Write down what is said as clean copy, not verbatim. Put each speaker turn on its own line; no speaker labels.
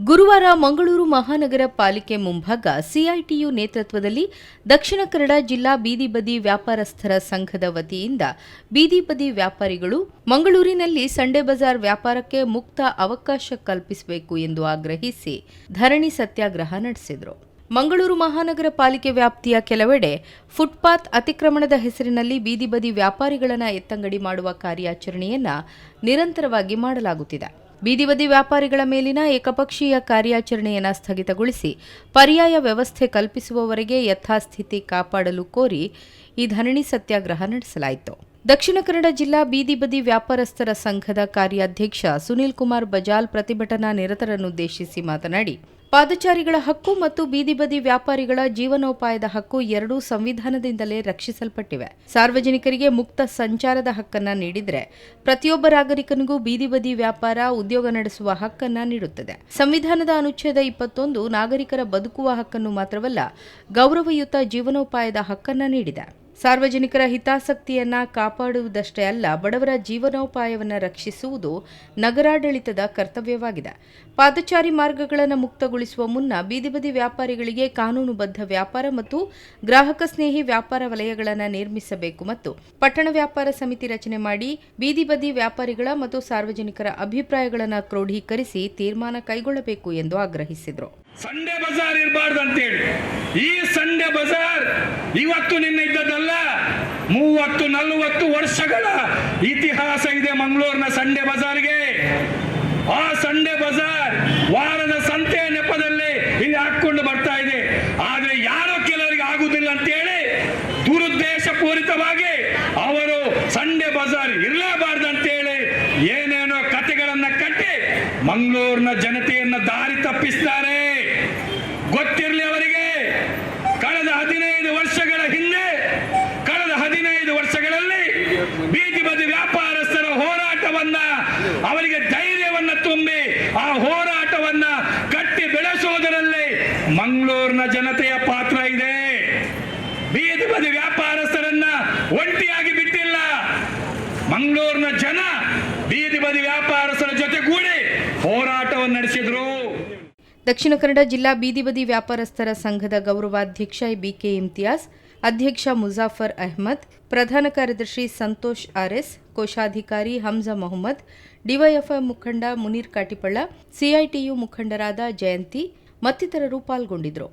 ಗುರುವಾರ ಮಂಗಳೂರು ಮಹಾನಗರ ಪಾಲಿಕೆ ಮುಂಭಾಗ ಸಿಐಟಿಯು ನೇತೃತ್ವದಲ್ಲಿ ದಕ್ಷಿಣ ಕನ್ನಡ ಜಿಲ್ಲಾ ಬೀದಿ ಬದಿ ವ್ಯಾಪಾರಸ್ಥರ ಸಂಘದ ವತಿಯಿಂದ ಬೀದಿ ಬದಿ ವ್ಯಾಪಾರಿಗಳು ಮಂಗಳೂರಿನಲ್ಲಿ ಸಂಡೆ ಬಜಾರ್ ವ್ಯಾಪಾರಕ್ಕೆ ಮುಕ್ತ ಅವಕಾಶ ಕಲ್ಪಿಸಬೇಕು ಎಂದು ಆಗ್ರಹಿಸಿ ಧರಣಿ ಸತ್ಯಾಗ್ರಹ ನಡೆಸಿದರು. ಮಂಗಳೂರು ಮಹಾನಗರ ಪಾಲಿಕೆ ವ್ಯಾಪ್ತಿಯ ಕೆಲವೆಡೆ ಫುಟ್ಪಾತ್ ಅತಿಕ್ರಮಣದ ಹೆಸರಿನಲ್ಲಿ ಬೀದಿ ಬದಿ ವ್ಯಾಪಾರಿಗಳನ್ನು ಎತ್ತಂಗಡಿ ಮಾಡುವ ಕಾರ್ಯಾಚರಣೆಯನ್ನು ನಿರಂತರವಾಗಿ ಮಾಡಲಾಗುತ್ತಿದೆ. ಬೀದಿ ಬದಿ ವ್ಯಾಪಾರಿಗಳ ಮೇಲಿನ ಏಕಪಕ್ಷೀಯ ಕಾರ್ಯಾಚರಣೆಯನ್ನು ಸ್ಥಗಿತಗೊಳಿಸಿ ಪರ್ಯಾಯ ವ್ಯವಸ್ಥೆ ಕಲ್ಪಿಸುವವರೆಗೆ ಯಥಾಸ್ಥಿತಿ ಕಾಪಾಡಲು ಕೋರಿ ಈ ಧರಣಿ ಸತ್ಯಾಗ್ರಹ ನಡೆಸಲಾಯಿತು. ದಕ್ಷಿಣ ಕನ್ನಡ ಜಿಲ್ಲಾ ಬೀದಿ ಬದಿ ವ್ಯಾಪಾರಸ್ಥರ ಸಂಘದ ಕಾರ್ಯಾಧ್ಯಕ್ಷ ಸುನೀಲ್ ಕುಮಾರ್ ಬಜಾಲ್ ಪ್ರತಿಭಟನಾ ನಿರತರನ್ನುದ್ದೇಶಿಸಿ ಮಾತನಾಡಿ, ಪಾದಚಾರಿಗಳ ಹಕ್ಕು ಮತ್ತು ಬೀದಿ ಬದಿ ವ್ಯಾಪಾರಿಗಳ ಜೀವನೋಪಾಯದ ಹಕ್ಕು ಎರಡೂ ಸಂವಿಧಾನದಿಂದಲೇ ರಕ್ಷಿಸಲ್ಪಟ್ಟಿವೆ. ಸಾರ್ವಜನಿಕರಿಗೆ ಮುಕ್ತ ಸಂಚಾರದ ಹಕ್ಕನ್ನು ನೀಡಿದರೆ ಪ್ರತಿಯೊಬ್ಬ ನಾಗರಿಕನಿಗೂ ಬೀದಿ ಬದಿ ವ್ಯಾಪಾರ, ಉದ್ಯೋಗ ನಡೆಸುವ ಹಕ್ಕನ್ನು ನೀಡುತ್ತದೆ. ಸಂವಿಧಾನದ ಅನುಚ್ಛೇದ 21 ನಾಗರಿಕರ ಬದುಕುವ ಹಕ್ಕನ್ನು ಮಾತ್ರವಲ್ಲ, ಗೌರವಯುತ ಜೀವನೋಪಾಯದ ಹಕ್ಕನ್ನು ನೀಡಿದೆ. ಸಾರ್ವಜನಿಕರ ಹಿತಾಸಕ್ತಿಯನ್ನ ಕಾಪಾಡುವುದಷ್ಟೇ ಅಲ್ಲ, ಬಡವರ ಜೀವನೋಪಾಯವನ್ನು ರಕ್ಷಿಸುವುದು ನಗರಾಡಳಿತದ ಕರ್ತವ್ಯವಾಗಿದೆ. ಪಾದಚಾರಿ ಮಾರ್ಗಗಳನ್ನು ಮುಕ್ತಗೊಳಿಸುವ ಮುನ್ನ ಬೀದಿ ಬದಿ ವ್ಯಾಪಾರಿಗಳಿಗೆ ಕಾನೂನುಬದ್ಧ ವ್ಯಾಪಾರ ಮತ್ತು ಗ್ರಾಹಕ ಸ್ನೇಹಿ ವ್ಯಾಪಾರ ವಲಯಗಳನ್ನು ನಿರ್ಮಿಸಬೇಕು ಮತ್ತು ಪಟ್ಟಣ ವ್ಯಾಪಾರ ಸಮಿತಿ ರಚನೆ ಮಾಡಿ ಬೀದಿ ಬದಿ ವ್ಯಾಪಾರಿಗಳ ಮತ್ತು ಸಾರ್ವಜನಿಕರ ಅಭಿಪ್ರಾಯಗಳನ್ನು ಕ್ರೋಢೀಕರಿಸಿ ತೀರ್ಮಾನ ಕೈಗೊಳ್ಳಬೇಕು ಎಂದು ಆಗ್ರಹಿಸಿದರು.
ಸಂಡೆ ಬಜಾರ್ ಇರಬಾರ್ದು ಅಂತೇಳಿ, ಈ ಸಂಡೆ ಬಜಾರ್ ಇವತ್ತು ನಿನ್ನೆ ಇದ್ದದ್ದಲ್ಲ. 30-40 ವರ್ಷಗಳ ಇತಿಹಾಸ ಇದೆ ಮಂಗಳೂರಿನ ಸಂಡೆ ಬಜಾರ್ಗೆ. ಆ ಸಂಡೆ ಬಜಾರ್ ವಾರದ ಸಂತೆಯ ನೆಪದಲ್ಲಿ ಇಲ್ಲಿ ಹಾಕೊಂಡು ಬರ್ತಾ ಇದೆ. ಆದ್ರೆ ಯಾರೋ ಕೆಲವರಿಗೆ ಆಗುದಿಲ್ಲ ಅಂತೇಳಿ ದುರುದ್ದೇಶ ಪೂರಿತವಾಗಿ ಅವರು ಸಂಡೆ ಬಜಾರ್ ಇರಲೇಬಾರ್ದು ಅಂತೇಳಿ ಏನೇನೋ ಕಥೆಗಳನ್ನ ಕಟ್ಟಿ ಮಂಗಳೂರಿನ ಜನತೆಯನ್ನ ದಾರಿ ತಪ್ಪಿಸ್ತಾರೆ. ಗೊತ್ತಿರಲಿ ಅವರಿಗೆ, ಕಳೆದ 15 ವರ್ಷಗಳ ಹಿಂದೆ, ಕಳೆದ 15 ವರ್ಷಗಳಲ್ಲಿ ಬೀದಿ ಬದಿ ವ್ಯಾಪಾರಸ್ಥರ ಹೋರಾಟವನ್ನ, ಅವರಿಗೆ ಧೈರ್ಯವನ್ನ ತುಂಬಿ ಆ ಹೋರಾಟವನ್ನ ಕಟ್ಟಿ ಬೆಳೆಸೋದರಲ್ಲಿ ಮಂಗಳೂರಿನ ಜನತೆಯ ಪಾತ್ರ ಇದೆ. ಬೀದಿ ಬದಿ ವ್ಯಾಪಾರಸ್ಥರನ್ನ ಒಂಟಿಯಾಗಿ ಬಿಟ್ಟಿಲ್ಲ. ಮಂಗಳೂರಿನ ಜನ ಬೀದಿ ಬದಿ ವ್ಯಾಪಾರಸ್ಥರ ಜೊತೆಗೂಡಿ ಹೋರಾಟವನ್ನು ನಡೆಸಿದ್ರು.
ದಕ್ಷಿಣ ಕನ್ನಡ ಜಿಲ್ಲಾ ಬೀದಿ ಬದಿ ವ್ಯಾಪಾರಸ್ಥರ ಸಂಘದ ಗೌರವಾಧ್ಯಕ್ಷ ಬಿಕೆ ಇಮ್ತಿಯಾಸ್, ಅಧ್ಯಕ್ಷ ಮುಜಾಫರ್ ಅಹ್ಮದ್, ಪ್ರಧಾನ ಕಾರ್ಯದರ್ಶಿ ಸಂತೋಷ್ ಆರ್ಎಸ್, ಕೋಶಾಧಿಕಾರಿ ಹಮ್ಜಾ ಮೊಹಮ್ಮದ್, ಡಿವೈಎಫ್ಐ ಮುಖಂಡ ಮುನೀರ್ ಕಾಟಿಪಳ್ಳ, ಸಿಐಟಿಯು ಮುಖಂಡರಾದ ಜಯಂತಿ ಮತ್ತಿತರರು ಪಾಲ್ಗೊಂಡಿದ್ದರು.